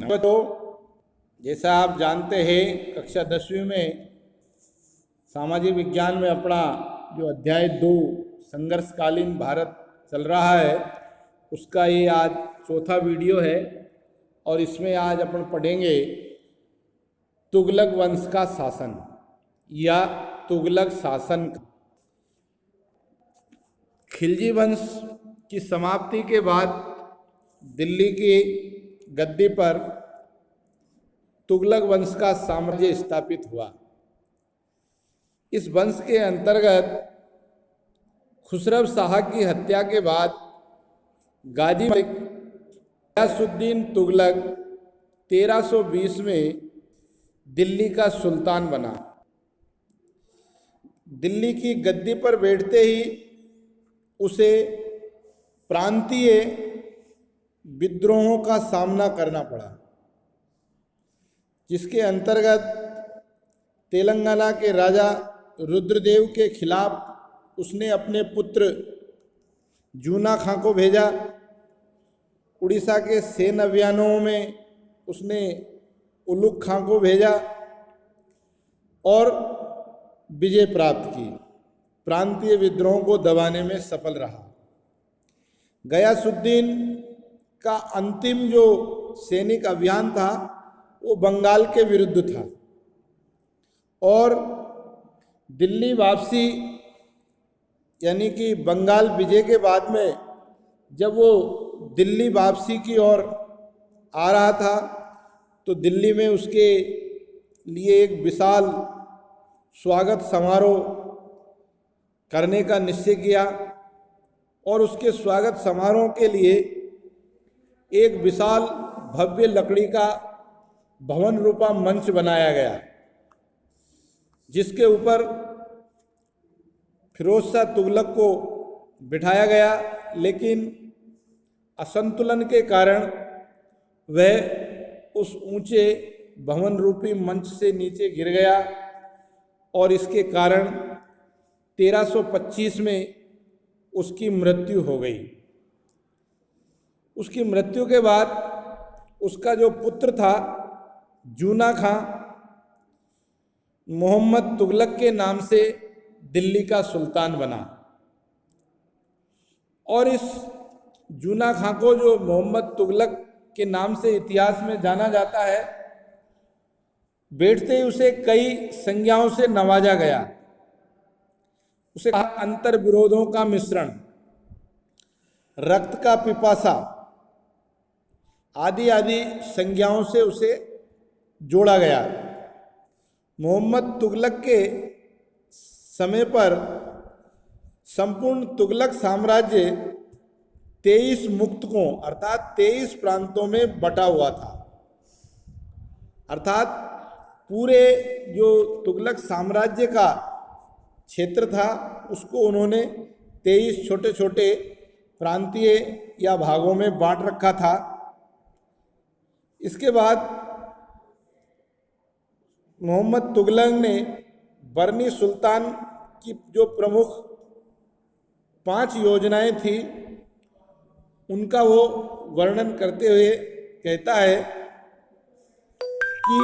तो जैसा आप जानते हैं, कक्षा 10वीं में सामाजिक विज्ञान में अपना जो अध्याय 2 संघर्षकालीन भारत चल रहा है, उसका ये आज चौथा वीडियो है। और इसमें आज अपन पढ़ेंगे तुगलक वंश का शासन या तुगलक शासन। खिलजी वंश की समाप्ति के बाद दिल्ली की गद्दी पर तुगलक वंश का साम्राज्य स्थापित हुआ। इस वंश के अंतर्गत खुसरो शाह की हत्या के बाद गाजी मलिक गयासुद्दीन तुगलक 1320 में दिल्ली का सुल्तान बना। दिल्ली की गद्दी पर बैठते ही उसे प्रांतीय विद्रोहों का सामना करना पड़ा, जिसके अंतर्गत तेलंगाना के राजा रुद्रदेव के खिलाफ उसने अपने पुत्र जूना खां को भेजा। उड़ीसा के सैन्य अभियानों में उसने उलुग खां को भेजा और विजय प्राप्त की। प्रांतीय विद्रोहों को दबाने में सफल रहा। गयासुद्दीन का अंतिम जो सैनिक अभियान था वो बंगाल के विरुद्ध था और दिल्ली वापसी यानी कि बंगाल विजय के बाद में जब वो दिल्ली वापसी की ओर आ रहा था तो दिल्ली में उसके लिए एक विशाल स्वागत समारोह करने का निश्चय किया और उसके स्वागत समारोह के लिए एक विशाल भव्य लकड़ी का भवन रूपा मंच बनाया गया, जिसके ऊपर फिरोज शाह तुगलक को बिठाया गया। लेकिन असंतुलन के कारण वह उस ऊंचे भवन रूपी मंच से नीचे गिर गया और इसके कारण 1325 में उसकी मृत्यु हो गई। उसकी मृत्यु के बाद उसका जो पुत्र था जूना खां मोहम्मद तुगलक के नाम से दिल्ली का सुल्तान बना। और इस जूना खां को जो मोहम्मद तुगलक के नाम से इतिहास में जाना जाता है, बैठते ही उसे कई संज्ञाओं से नवाजा गया। उसे कहा अंतर विरोधों का मिश्रण, रक्त का पिपासा आदि आदि संज्ञाओं से उसे जोड़ा गया। मोहम्मद तुगलक के समय पर संपूर्ण तुगलक साम्राज्य 23 मुक्तकों अर्थात 23 प्रांतों में बटा हुआ था। अर्थात पूरे जो तुगलक साम्राज्य का क्षेत्र था उसको उन्होंने 23 छोटे छोटे प्रांतीय या भागों में बांट रखा था। इसके बाद मोहम्मद तुगलक ने बरनी सुल्तान की जो प्रमुख 5 योजनाएं थी उनका वो वर्णन करते हुए कहता है कि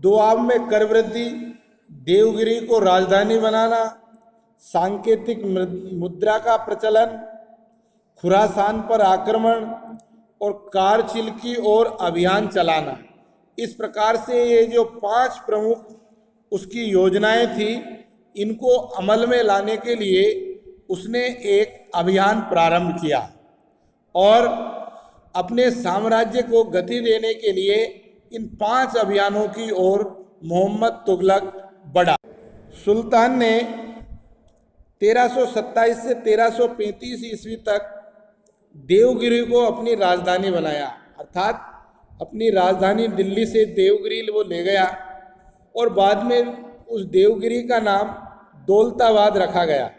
दोआब में कर वृद्धि, देवगिरी को राजधानी बनाना, सांकेतिक मुद्रा का प्रचलन, खुरासान पर आक्रमण और कारचिल की ओर अभियान चलाना। इस प्रकार से ये जो 5 प्रमुख उसकी योजनाएं थी, इनको अमल में लाने के लिए उसने एक अभियान प्रारंभ किया और अपने साम्राज्य को गति देने के लिए इन 5 अभियानों की ओर मोहम्मद तुगलक बढ़ा। सुल्तान ने 1327 से 1335 ईस्वी तक देवगिरी को अपनी राजधानी बनाया। अर्थात अपनी राजधानी दिल्ली से देवगिरी वो ले गया और बाद में उस देवगिरी का नाम दौलताबाद रखा गया।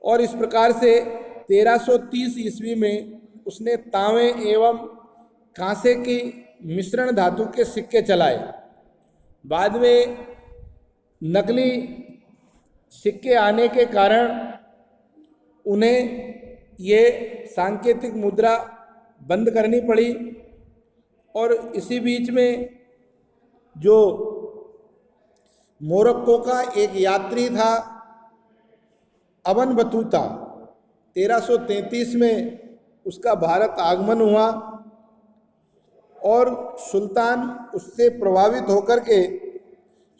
और इस प्रकार से 1330 ईस्वी में उसने तांबे एवं कांसे की मिश्रण धातु के सिक्के चलाए। बाद में नकली सिक्के आने के कारण उन्हें ये सांकेतिक मुद्रा बंद करनी पड़ी और इसी बीच में जो मोरक्को का एक यात्री था अबन बतूता, 1333 में उसका भारत आगमन हुआ और सुल्तान उससे प्रभावित होकर के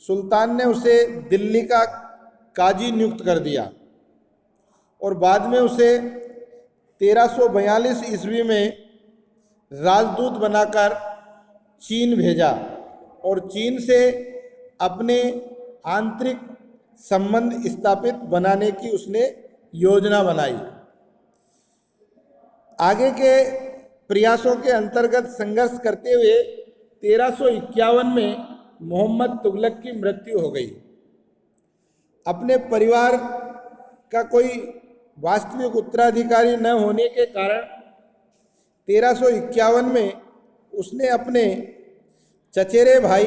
सुल्तान ने उसे दिल्ली का काजी नियुक्त कर दिया और बाद में उसे 1342 ईस्वी में राजदूत बनाकर चीन भेजा और चीन से अपने आंतरिक संबंध स्थापित बनाने की उसने योजना बनाई। आगे के प्रयासों के अंतर्गत संघर्ष करते हुए 1351 में मोहम्मद तुगलक की मृत्यु हो गई। अपने परिवार का कोई वास्तविक उत्तराधिकारी न होने के कारण 1351 में उसने अपने चचेरे भाई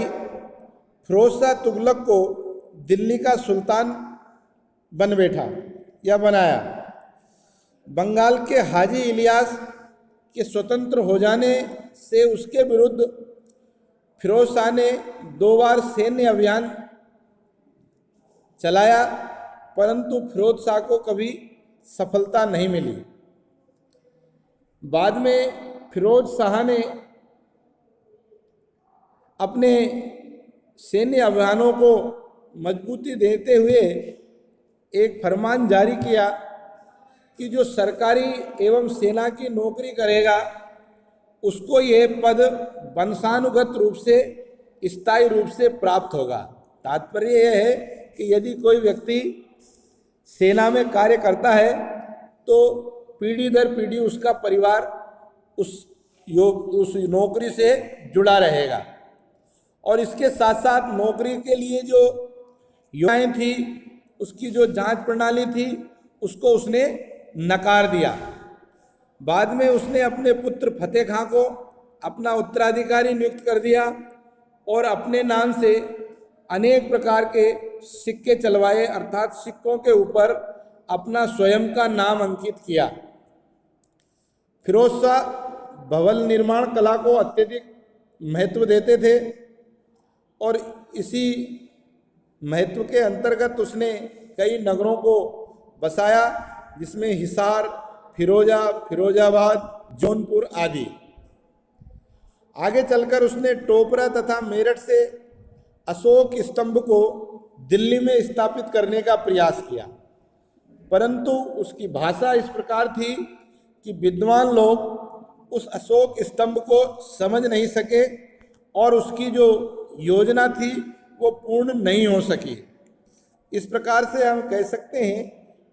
फिरोज शाह तुगलक को दिल्ली का सुल्तान बन बैठा या बनाया। बंगाल के हाजी इलियास के स्वतंत्र हो जाने से उसके विरुद्ध फिरोज शाह ने 2 बार सैन्य अभियान चलाया, परंतु फिरोज शाह को कभी सफलता नहीं मिली। बाद में फिरोज शाह ने अपने सैन्य अभियानों को मजबूती देते हुए एक फरमान जारी किया कि जो सरकारी एवं सेना की नौकरी करेगा उसको ये पद वंशानुगत रूप से स्थायी रूप से प्राप्त होगा। तात्पर्य यह है कि यदि कोई व्यक्ति सेना में कार्य करता है तो पीढ़ी दर पीढ़ी उसका परिवार उस नौकरी से जुड़ा रहेगा। और इसके साथ साथ नौकरी के लिए जो योजनाएं थी, उसकी जो जांच प्रणाली थी, उसको उसने नकार दिया। बाद में उसने अपने पुत्र फतेह खां को अपना उत्तराधिकारी नियुक्त कर दिया और अपने नाम से अनेक प्रकार के सिक्के चलवाए, अर्थात सिक्कों के ऊपर अपना स्वयं का नाम अंकित किया। फिरोज शाह भवन निर्माण कला को अत्यधिक महत्व देते थे और इसी महत्व के अंतर्गत उसने कई नगरों को बसाया, जिसमें हिसार, फिरोजाबाद, जौनपुर आदि। आगे चलकर उसने टोपरा तथा मेरठ से अशोक स्तंभ को दिल्ली में स्थापित करने का प्रयास किया, परंतु उसकी भाषा इस प्रकार थी कि विद्वान लोग उस अशोक स्तंभ को समझ नहीं सके और उसकी जो योजना थी वो पूर्ण नहीं हो सकी। इस प्रकार से हम कह सकते हैं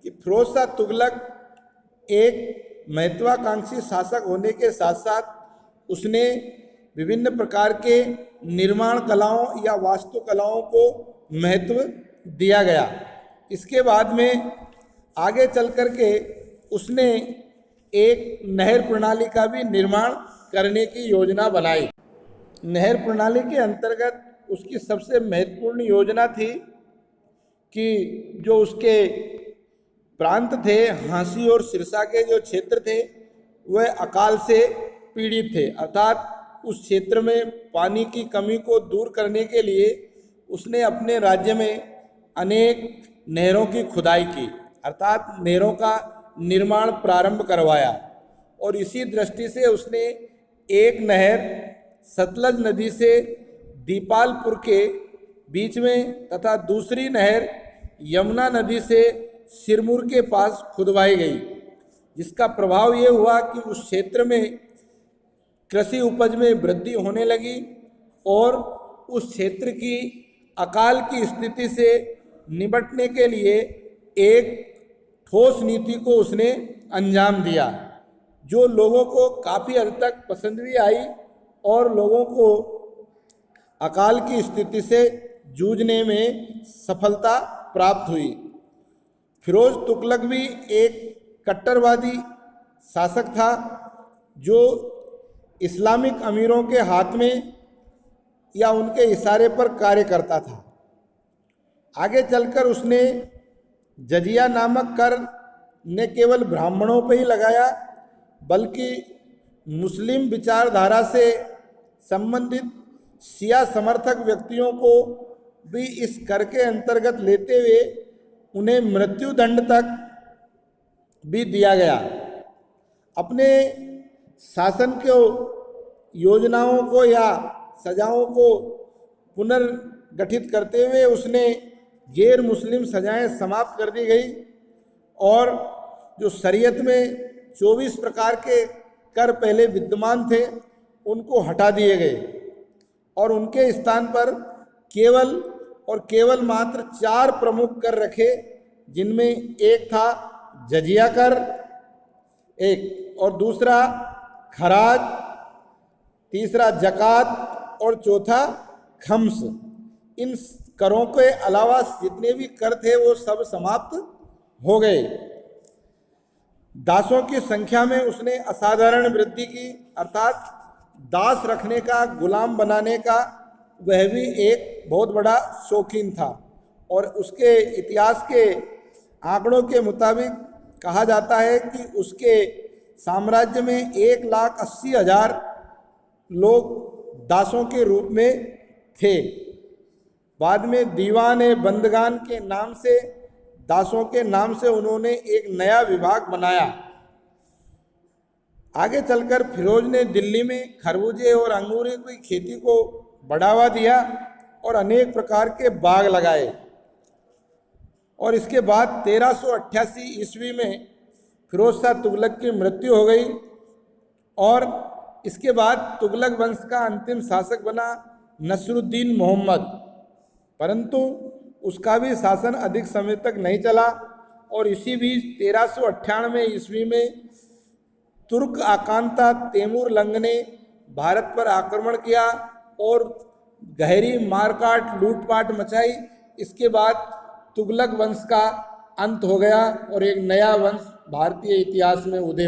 कि फिरोज शाह तुगलक एक महत्वाकांक्षी शासक होने के साथ साथ उसने विभिन्न प्रकार के निर्माण कलाओं या वास्तुकलाओं को महत्व दिया गया। इसके बाद में आगे चल कर के उसने एक नहर प्रणाली का भी निर्माण करने की योजना बनाई। नहर प्रणाली के अंतर्गत उसकी सबसे महत्वपूर्ण योजना थी कि जो उसके प्रांत थे, हांसी और सिरसा के जो क्षेत्र थे, वह अकाल से पीड़ित थे, अर्थात उस क्षेत्र में पानी की कमी को दूर करने के लिए उसने अपने राज्य में अनेक नहरों की खुदाई की, अर्थात नहरों का निर्माण प्रारंभ करवाया। और इसी दृष्टि से उसने एक नहर सतलज नदी से दीपालपुर के बीच में तथा दूसरी नहर यमुना नदी से सिरमौर के पास खुदवाई गई, जिसका प्रभाव ये हुआ कि उस क्षेत्र में कृषि उपज में वृद्धि होने लगी और उस क्षेत्र की अकाल की स्थिति से निपटने के लिए एक ठोस नीति को उसने अंजाम दिया, जो लोगों को काफ़ी हद तक पसंद भी आई और लोगों को अकाल की स्थिति से जूझने में सफलता प्राप्त हुई। फिरोज तुगलक भी एक कट्टरवादी शासक था जो इस्लामिक अमीरों के हाथ में या उनके इशारे पर कार्य करता था। आगे चलकर उसने जजिया नामक कर न केवल ब्राह्मणों पर ही लगाया, बल्कि मुस्लिम विचारधारा से संबंधित शिया समर्थक व्यक्तियों को भी इस कर के अंतर्गत लेते हुए उन्हें मृत्युदंड तक भी दिया गया। अपने शासन को योजनाओं को या सजाओं को पुनर्गठित करते हुए उसने गैर मुस्लिम सजाएं समाप्त कर दी गई और जो शरीयत में 24 प्रकार के कर पहले विद्यमान थे उनको हटा दिए गए और उनके स्थान पर केवल मात्र 4 प्रमुख कर रखे, जिनमें एक था जजिया कर, एक और दूसरा खराज, तीसरा जकात और चौथा खम्स। इन करों के अलावा जितने भी कर थे वो सब समाप्त हो गए। दासों की संख्या में उसने असाधारण वृद्धि की, अर्थात दास रखने का, गुलाम बनाने का वह भी एक बहुत बड़ा शौकीन था। और उसके इतिहास के आंकड़ों के मुताबिक कहा जाता है कि उसके साम्राज्य में 1,80,000 लोग दासों के रूप में थे। बाद में दीवान बंदगान के नाम से, दासों के नाम से उन्होंने एक नया विभाग बनाया। आगे चलकर फिरोज ने दिल्ली में खरबूजे और अंगूर की खेती को बढ़ावा दिया और अनेक प्रकार के बाग लगाए। और इसके बाद 1388 ईस्वी में फिरोज शाह तुगलक की मृत्यु हो गई और इसके बाद तुगलक वंश का अंतिम शासक बना नसरुद्दीन मोहम्मद, परंतु उसका भी शासन अधिक समय तक नहीं चला। और इसी बीच 1398 ईस्वी में तुर्क आकांता तैमूर लंग ने भारत पर आक्रमण किया और गहरी मारकाट लूटपाट मचाई। इसके बाद तुगलक वंश का अंत हो गया और एक नया वंश भारतीय इतिहास में उदय